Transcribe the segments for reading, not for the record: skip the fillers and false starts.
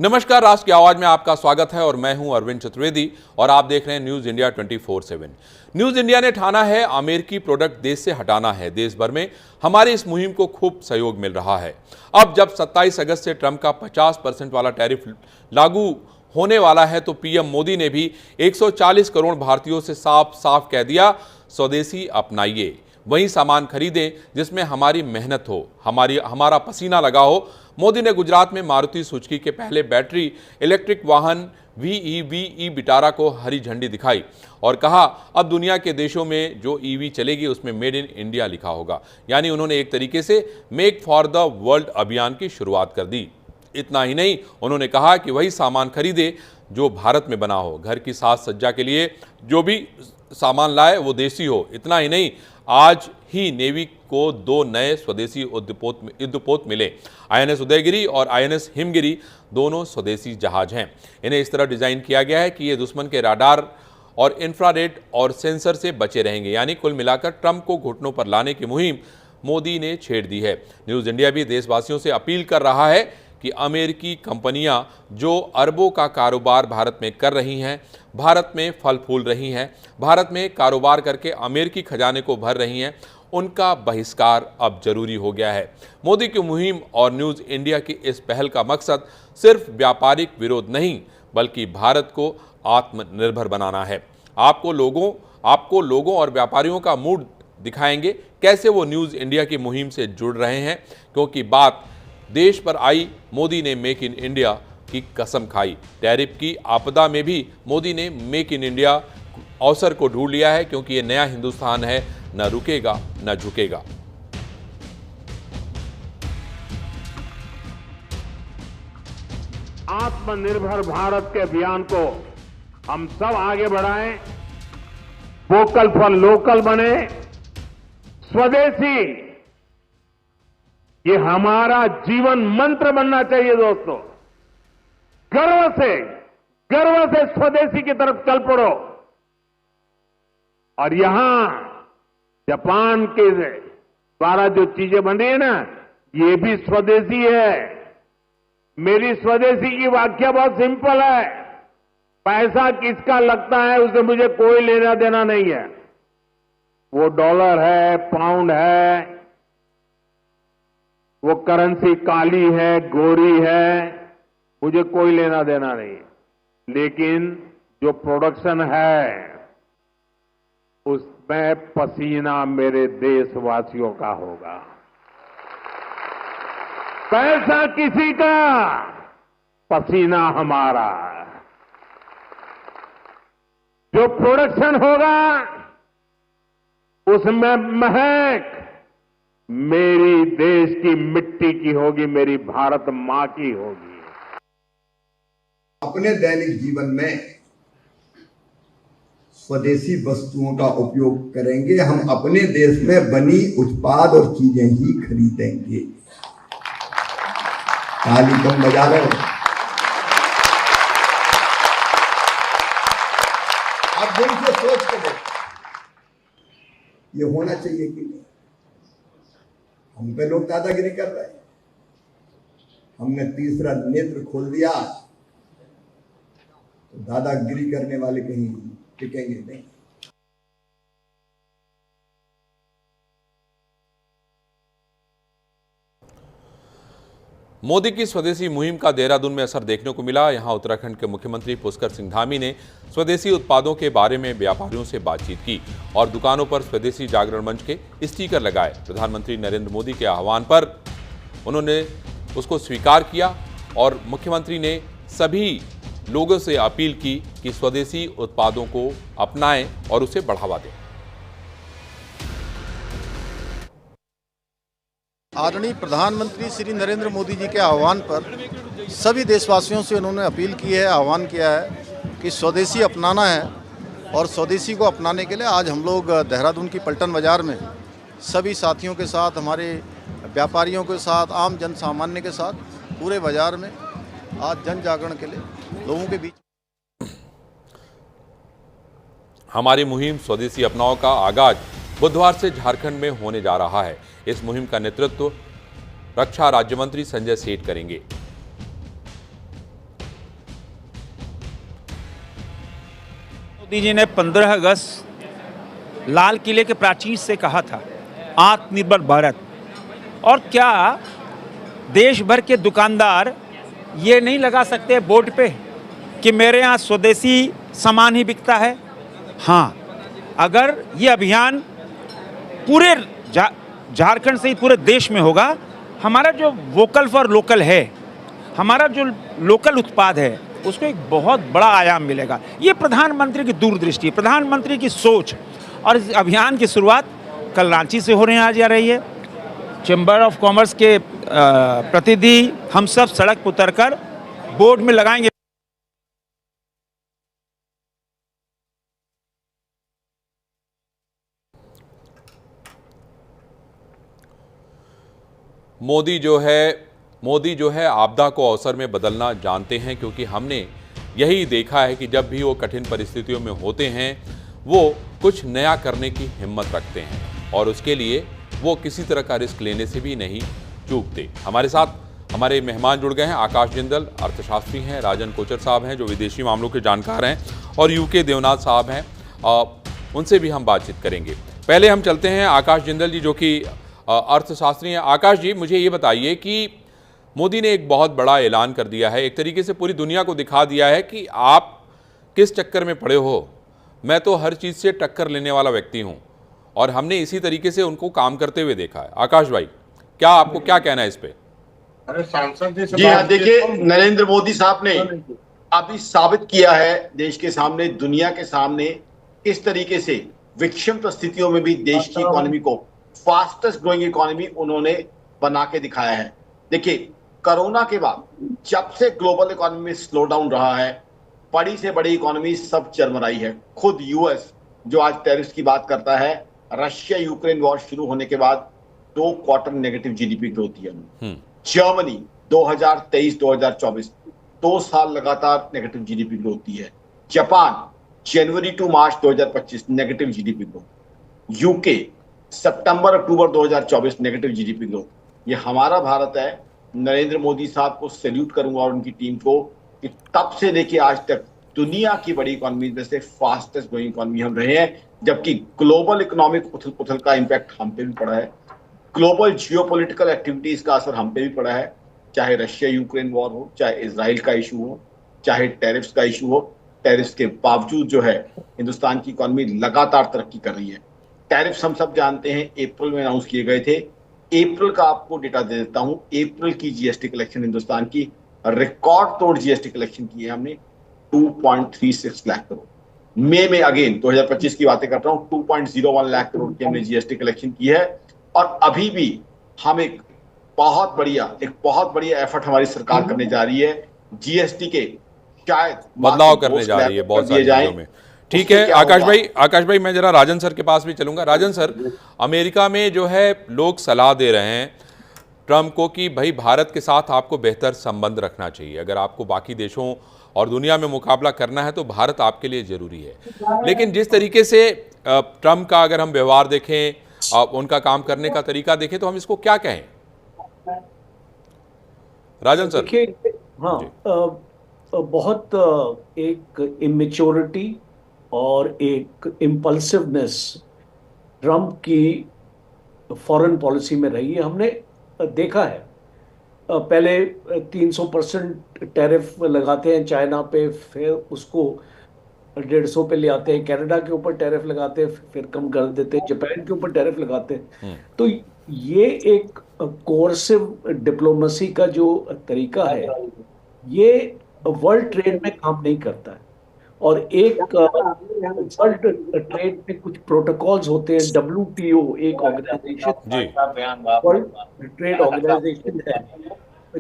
नमस्कार, राष्ट्र की आवाज में आपका स्वागत है और मैं हूं अरविंद चतुर्वेदी और आप देख रहे हैं न्यूज इंडिया 24/7। न्यूज इंडिया ने ठाना है अमेरिकी प्रोडक्ट देश से हटाना है। देश भर में हमारी इस मुहिम को खूब सहयोग मिल रहा है। अब जब 27 अगस्त से ट्रंप का 50% वाला टैरिफ लागू होने वाला है तो पीएम मोदी ने भी 140 करोड़ भारतीयों से साफ साफ कह दिया, स्वदेशी अपनाइए, वही सामान खरीदें जिसमें हमारी मेहनत हो, हमारा पसीना लगा हो। मोदी ने गुजरात में मारुति सुजुकी के पहले बैटरी इलेक्ट्रिक वाहन VEV विटारा को हरी झंडी दिखाई और कहा अब दुनिया के देशों में जो ईवी चलेगी उसमें मेड इन इंडिया लिखा होगा। यानी उन्होंने एक तरीके से मेक फॉर द वर्ल्ड अभियान की शुरुआत कर दी। इतना ही नहीं, उन्होंने कहा कि वही सामान खरीदे जो भारत में बना हो, घर की साज सज्जा के लिए जो भी सामान लाए वो देसी हो। इतना ही नहीं, आज ही नेवी को 2 नए स्वदेशी युद्धपोत मिले। INS उदयगिरी और INS हिमगिरी दोनों स्वदेशी जहाज हैं। इन्हें इस तरह डिजाइन किया गया है कि ये दुश्मन के राडार और इंफ्रारेड और सेंसर से बचे रहेंगे। यानी कुल मिलाकर ट्रंप को घुटनों पर लाने की मुहिम मोदी ने छेड़ दी है। न्यूज इंडिया भी देशवासियों से अपील कर रहा है कि अमेरिकी कंपनियां जो अरबों का कारोबार भारत में कर रही हैं, भारत में फल फूल रही हैं, भारत में कारोबार करके अमेरिकी खजाने को भर रही हैं, उनका बहिष्कार अब जरूरी हो गया है। मोदी की मुहिम और न्यूज़ इंडिया की इस पहल का मकसद सिर्फ व्यापारिक विरोध नहीं बल्कि भारत को आत्मनिर्भर बनाना है। आपको लोगों और व्यापारियों का मूड दिखाएंगे कैसे वो न्यूज़ इंडिया की मुहिम से जुड़ रहे हैं, क्योंकि बात देश पर आई, मोदी ने मेक इन इंडिया की कसम खाई। टैरिफ की आपदा में भी मोदी ने मेक इन इंडिया अवसर को ढूंढ लिया है, क्योंकि ये नया हिंदुस्तान है, न रुकेगा न झुकेगा। आत्मनिर्भर भारत के अभियान को हम सब आगे बढ़ाएं, वोकल फॉर लोकल बने, स्वदेशी ये हमारा जीवन मंत्र बनना चाहिए। दोस्तों, गर्व से स्वदेशी की तरफ चल पड़ो। और यहां जापान के द्वारा जो चीजें बन रही है ना, ये भी स्वदेशी है। मेरी स्वदेशी की व्याख्या बहुत सिंपल है, पैसा किसका लगता है उससे मुझे कोई लेना देना नहीं है। वो डॉलर है, पाउंड है, वो करेंसी काली है, गोरी है, मुझे कोई लेना देना नहीं है। लेकिन जो प्रोडक्शन है उसमें पसीना मेरे देशवासियों का होगा। पैसा किसी का, पसीना हमारा। जो प्रोडक्शन होगा उसमें महक मेरी देश की मिट्टी की होगी, मेरी भारत मां की होगी। अपने दैनिक जीवन में स्वदेशी वस्तुओं का उपयोग करेंगे। हम अपने देश में बनी उत्पाद और चीजें ही खरीदेंगे। ताली कम बजा रहे हो। अब दिल से सोच के देखो, ये होना चाहिए कि नहीं? हम पे लोग दादागिरी कर रहे हैं। हमने तीसरा नेत्र खोल दिया तो दादागिरी करने वाले कहीं टिकेंगे नहीं। मोदी की स्वदेशी मुहिम का देहरादून में असर देखने को मिला। यहां उत्तराखंड के मुख्यमंत्री पुष्कर सिंह धामी ने स्वदेशी उत्पादों के बारे में व्यापारियों से बातचीत की और दुकानों पर स्वदेशी जागरण मंच के स्टिकर लगाए। प्रधानमंत्री नरेंद्र मोदी के आह्वान पर उन्होंने उसको स्वीकार किया और मुख्यमंत्री ने सभी लोगों से अपील की कि स्वदेशी उत्पादों को अपनाएं और उसे बढ़ावा दें। आदरणीय प्रधानमंत्री श्री नरेंद्र मोदी जी के आह्वान पर सभी देशवासियों से उन्होंने अपील की है, आह्वान किया है कि स्वदेशी अपनाना है। और स्वदेशी को अपनाने के लिए आज हम लोग देहरादून की पलटन बाज़ार में सभी साथियों के साथ, हमारे व्यापारियों के साथ, आम जन सामान्य के साथ पूरे बाज़ार में आज जन जागरण के लिए लोगों के बीच हमारी मुहिम स्वदेशी अपनाओ का आगाज बुधवार से झारखंड में होने जा रहा है। इस मुहिम का नेतृत्व रक्षा राज्य मंत्री संजय सेठ करेंगे। मोदी जी ने 15 अगस्त लाल किले के प्राचीर से कहा था आत्मनिर्भर भारत, और क्या देश भर के दुकानदार ये नहीं लगा सकते बोर्ड पे कि मेरे यहाँ स्वदेशी सामान ही बिकता है? हाँ, अगर ये अभियान पूरे झारखंड से ही पूरे देश में होगा, हमारा जो वोकल फॉर लोकल है, हमारा जो लोकल उत्पाद है, उसको एक बहुत बड़ा आयाम मिलेगा। ये प्रधानमंत्री की दूरदृष्टि, प्रधानमंत्री की सोच, और इस अभियान की शुरुआत कल रांची से होने जा रही है। चैम्बर ऑफ कॉमर्स के प्रतिनिधि हम सब सड़क पर उतरकर बोर्ड में लगाएंगे। मोदी जो है आपदा को अवसर में बदलना जानते हैं, क्योंकि हमने यही देखा है कि जब भी वो कठिन परिस्थितियों में होते हैं वो कुछ नया करने की हिम्मत रखते हैं और उसके लिए वो किसी तरह का रिस्क लेने से भी नहीं चूकते। हमारे साथ हमारे मेहमान जुड़ गए हैं। आकाश जिंदल अर्थशास्त्री हैं, राजन कोचर साहब हैं जो विदेशी मामलों के जानकार हैं, और यूके देवनाथ साहब हैं, उनसे भी हम बातचीत करेंगे। पहले हम चलते हैं आकाश जिंदल जी जो कि अर्थशास्त्री हैं। आकाश जी, मुझे ये बताइए कि मोदी ने एक बहुत बड़ा ऐलान कर दिया है, एक तरीके से पूरी दुनिया को दिखा दिया है कि आप किस चक्कर में पड़े हो, मैं तो हर चीज़ से टक्कर लेने वाला व्यक्ति हूं, और हमने इसी तरीके से उनको काम करते हुए देखा है। आकाश भाई, क्या आपको क्या कहना है इस पे? अरे सांसद जी हाँ, देखिए नरेंद्र मोदी साहब ने अभी साबित किया है देश के सामने, दुनिया के सामने, किस तरीके से विषम परिस्थितियों में भी देश की इकोनॉमी को फास्टेस्ट ग्रोइंग इकोनॉमी उन्होंने बना के दिखाया है। देखिए, कोरोना के बाद जब से ग्लोबल इकोनॉमी में स्लो डाउन रहा है, बड़ी से बड़ी इकोनॉमी सब चरमराई है। खुद यूएस जो आज टैरिफ्स की बात करता है, रशिया यूक्रेन वॉर शुरू होने के बाद 2 क्वार्टर नेगेटिव जीडीपी ग्रोथ थी। जर्मनी 2023-2024 2 साल लगातार नेगेटिव जीडीपी ग्रोथ दी है। Japan January to March 2025 negative GDP growth. UK सितंबर अक्टूबर 2024 नेगेटिव जीडीपी ग्रोथ। ये हमारा भारत है। नरेंद्र मोदी साहब को सैल्यूट करूंगा और उनकी टीम को कि तब से लेके आज तक दुनिया की बड़ी इकोनॉमी में से फास्टेस्ट ग्रोइंग इकोनॉमी हम रहे हैं, जबकि ग्लोबल इकोनॉमिक उथल पुथल का इंपैक्ट हम पे भी पड़ा है, ग्लोबल जियोपॉलिटिकल एक्टिविटीज का असर हम पे भी पड़ा है, चाहे रशिया यूक्रेन वॉर हो, चाहे इजराइल का इशू हो, चाहे टैरिफ्स का इशू हो। टैरिफ्स के बावजूद जो है हिंदुस्तान की इकोनॉमी लगातार तरक्की कर रही है। टैरिफ्स हम सब जानते हैं अप्रैल में अनाउंस किए गए थे। अप्रैल का आपको डेटा दे देता हूं। अप्रैल की जीएसटी कलेक्शन हिंदुस्तान की रिकॉर्ड तोड़ जीएसटी कलेक्शन की है हमने, 2.36 लाख करोड़। मई में अगेन 2025 की बातें कर रहा हूं, 2.01 लाख करोड़ की हमने जीएसटी कलेक्शन की है। और अभी भी हम एक बहुत बढ़िया एफर्ट हमारी सरकार करने जा रही है जीएसटी के शायद बदलाव करने जा रही है बहुत सारी चीजों में। ठीक है आकाश भाई, मैं जरा राजन सर के पास भी चलूंगा। राजन सर, अमेरिका में जो है लोग सलाह दे रहे हैं ट्रंप को कि भाई भारत के साथ आपको बेहतर संबंध रखना चाहिए, अगर आपको बाकी देशों और दुनिया में मुकाबला करना है तो भारत आपके लिए जरूरी है। लेकिन जिस तरीके से ट्रंप का अगर हम व्यवहार देखें, उनका काम करने का तरीका देखें, तो हम इसको क्या कहें? राजन सर। हाँ, बहुत एक इमेच्योरिटी और एक इम्पल्सिवनेस ट्रंप की फॉरेन पॉलिसी में रही है, हमने देखा है। पहले 300% टैरिफ लगाते हैं चाइना पे, फिर उसको 150 पे ले आते हैं, कनाडा के ऊपर टैरिफ लगाते हैं, फिर कम कर देते हैं, जापान के ऊपर टैरिफ लगाते हैं। तो ये एक कोर्सिव डिप्लोमेसी का जो तरीका है, ये वर्ल्ड ट्रेड में काम नहीं करता है। और एक वर्ल्ड ट्रेड में कुछ प्रोटोकॉल्स होते हैं, WTO एक ऑर्गेनाइजेशन, वर्ल्ड ट्रेड ऑर्गेनाइजेशन है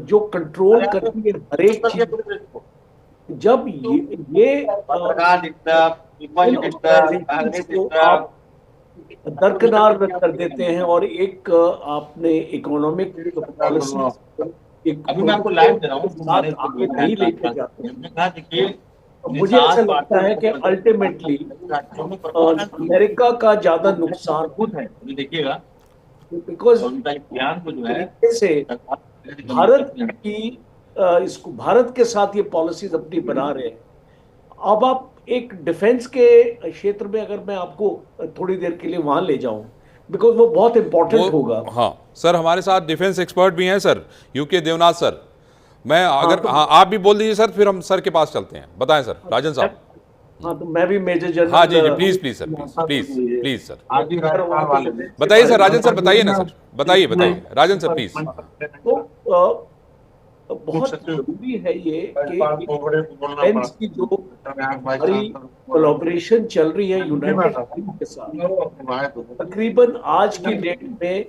जो कंट्रोल करती है हर एक चीज। जब ये आप दरकिनार कर देते हैं और एक आपने इकोनॉमिक पॉलिसी एक आगे नहीं लेके जाते हैं, मुझे ऐसा लगता है कि अल्टीमेटली अमेरिका का ज्यादा नुकसान खुद है। देखिएगा, बिकॉज से भारत की इसको भारत के साथ ये पॉलिसीज अपनी बना रहे हैं। अब आप एक डिफेंस के क्षेत्र में अगर मैं आपको थोड़ी देर के लिए वहां ले जाऊं, बिकॉज वो बहुत इंपॉर्टेंट होगा। हाँ सर, हमारे साथ डिफेंस एक्सपर्ट भी हैं सर, यूके देवनाथ सर। मैं अगर हाँ आप भी बोल दीजिए सर, फिर हम सर के पास चलते हैं। बताएं सर, राजन साहब। हाँ, तो मैं भी मेजर जनरल। हाँ जी जी, please please sir, please please sir, बताइए सर। राजन सर बताइए ना सर, बताइए बताइए राजन सर प्लीज। तो बहुत जरूरी है ये कि डिफेंस की जो हमारी कोलैबोरेशन चल रही है यूनाइटेड स्टेट्स के साथ, तकरीबन आज की डेट में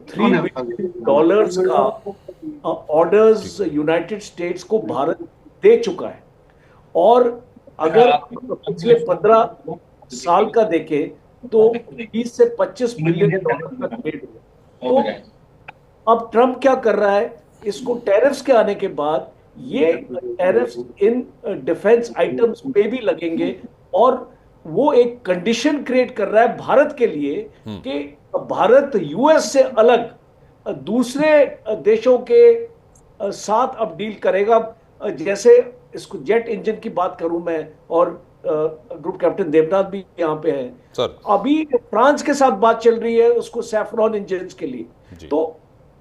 $3 बिलियन का ऑर्डर्स यूनाइटेड स्टेट्स को भारत दे चुका है। और अगर पिछले 15 साल का देखें तो 20 से 25 बिलियन डॉलर तक ट्रेड हुआ। तो अब ट्रम्प क्या कर रहा है, इसको टैरिफ्स के आने के बाद ये टैरिफ्स इन डिफेंस आइटम्स पे भी लगेंगे, और वो एक कंडीशन क्रिएट कर रहा है भारत के लिए कि भारत यूएस से अलग दूसरे देशों के साथ अब डील करेगा। जैसे इसको जेट इंजन की बात करूं मैं, और ग्रुप कैप्टन देवनाथ भी यहाँ पे है सर। अभी फ्रांस के साथ बात चल रही है उसको सैफ्रॉन इंजन के लिए। तो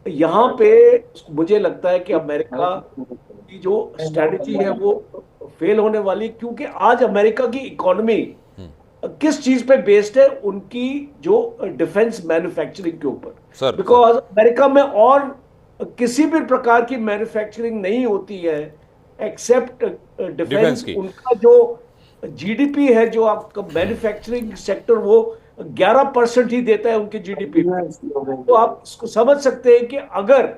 यहाँ पे मुझे लगता है कि अमेरिका की जो स्ट्रेटजी है वो फेल होने वाली, क्योंकि आज अमेरिका की इकोनॉमी किस चीज पे बेस्ड है, उनकी जो डिफेंस मैन्युफैक्चरिंग के ऊपर। बिकॉज अमेरिका में और किसी भी प्रकार की मैन्युफैक्चरिंग नहीं होती है एक्सेप्ट डिफेंस की। उनका जो जीडीपी है, जो आपका मैन्युफैक्चरिंग सेक्टर, वो 11% ही देता है उनके जीडीपी में। तो आप इसको समझ सकते हैं कि अगर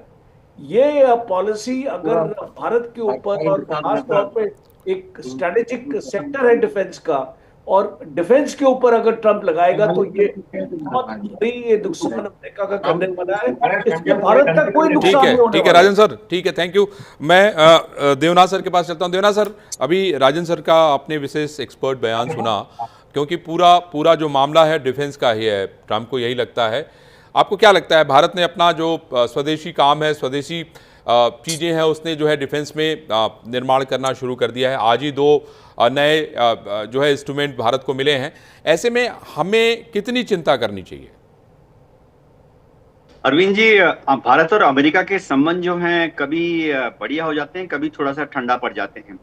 ये पॉलिसी अगर भारत के ऊपर, और खास तौर पे एक स्ट्रेटेजिक सेक्टर है डिफेंस का, और डिफेंस के ऊपर अगर ट्रंप लगाएगा तो ये बहुत बड़ी नुकसान अमेरिका का करने वाला है। इसमें भारत का कोई नुकसान नहीं होने ठीक है राजन सर, ठीक है, थैंक यू। मैं देवनाथ सर के पास चलता हूं। देवनाथ सर, अभी राजन सर का आपने विशेष एक्सपर्ट बयान सुना, क्योंकि पूरा जो मामला है डिफेंस का ही है, ट्रंप को यही लगता है। आपको क्या लगता है, भारत ने अपना जो स्वदेशी काम है, स्वदेशी चीज़ें हैं, उसने जो है डिफेंस में निर्माण करना शुरू कर दिया है। आज ही 2 नए जो है इंस्ट्रूमेंट भारत को मिले हैं। ऐसे में हमें कितनी चिंता करनी चाहिए? अरविंद जी, भारत और अमेरिका के संबंध जो हैं कभी बढ़िया हो जाते हैं, कभी थोड़ा सा ठंडा पड़ जाते हैं।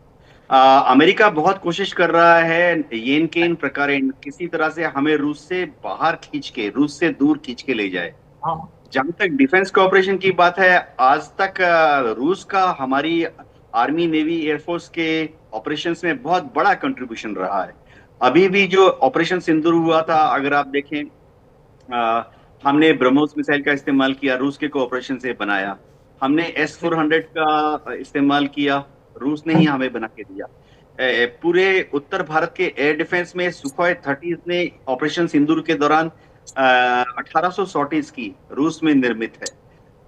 अमेरिका बहुत कोशिश कर रहा है येन केन प्रकार किसी तरह से हमें रूस से बाहर खींच के, रूस से दूर खींच के ले जाए। जहां तक डिफेंस कोऑपरेशन की बात है, आज तक रूस का हमारी आर्मी, नेवी, एयरफोर्स के ऑपरेशंस में बहुत बड़ा कंट्रीब्यूशन रहा है। अभी भी जो ऑपरेशन सिंदूर हुआ था, अगर आप देखें, हमने ब्रह्मोस मिसाइल का इस्तेमाल किया, रूस के कोऑपरेशन से बनाया। हमने S-400 का इस्तेमाल किया, रूस ने ही हमें बना के दिया। पूरे उत्तर भारत के एयर डिफेंस में सुखोई 30 ने ऑपरेशन सिंदूर के दौरान 1800 सॉर्टीज की, रूस में निर्मित है।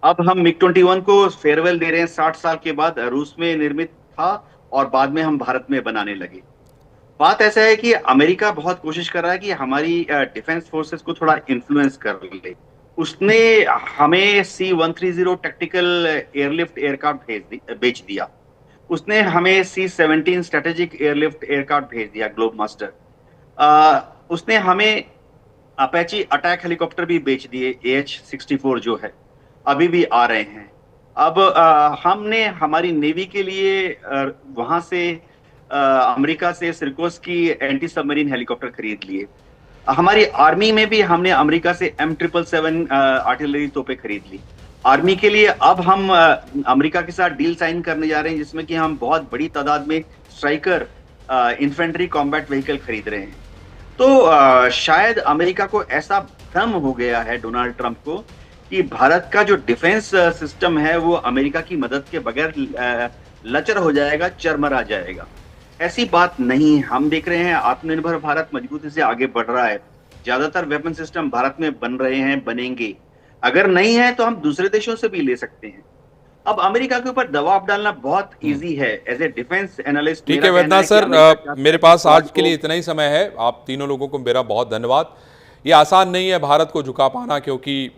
अब हम MiG-21 को फेयरवेल दे रहे हैं 60 साल के बाद। रूस में निर्मित था और बाद में हम भारत में बनाने लगे। बात ऐसा है कि अमेरिका बहुत कोशिश कर रहा है कि हमारी डिफेंस फोर्सेस को थोड़ा इन्फ्लुएंस कर ले। उसने हमें C-130 टैक्टिकल एयरलिफ्ट एयरक्राफ्ट बेच दिया। उसने हमें C-17 स्ट्रेटेजिक एयरलिफ्ट एयरक्राफ्ट भेज दिया, ग्लोब मास्टर। उसने हमें अपैची अटैक हेलीकॉप्टर भी बेच दिए, AH-64 जो है, अभी भी आ रहे हैं। अब हमने हमारी नेवी के लिए वहां से अमेरिका से सिरकोस की एंटी सबमरीन हेलीकॉप्टर खरीद लिए। हमारी आर्मी में भी हमने अमेरिका से M777 आर्टिलरी तोपें खरीद ली। आर्मी के लिए अब हम अमेरिका के साथ डील साइन करने जा रहे हैं, जिसमें कि हम बहुत बड़ी तादाद में स्ट्राइकर इन्फेंट्री कॉम्बैट व्हीकल खरीद रहे हैं। तो शायद अमेरिका को ऐसा भ्रम हो गया है डोनाल्ड ट्रंप को कि भारत का जो डिफेंस सिस्टम है वो अमेरिका की मदद के बगैर लचर हो जाएगा, चरमरा जाएगा। ऐसी बात नहीं। हम देख रहे हैं आत्मनिर्भर भारत मजबूती से आगे बढ़ रहा है। ज्यादातर वेपन सिस्टम भारत में बन रहे हैं, बनेंगे। अगर नहीं है तो हम दूसरे देशों से भी ले सकते हैं। अब अमेरिका के ऊपर दबाव डालना बहुत इजी है एज ए डिफेंस एनालिस्ट। ठीक है वैद्यनाथ सर, मेरे पास आज के लिए इतना ही समय है। आप तीनों लोगों को मेरा बहुत धन्यवाद। ये आसान नहीं है भारत को झुका पाना, क्योंकि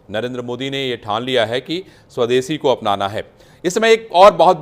नरेंद्र मोदी ने ये ठान लिया है कि स्वदेशी को अपनाना है। इस समय एक और बहुत बड़ी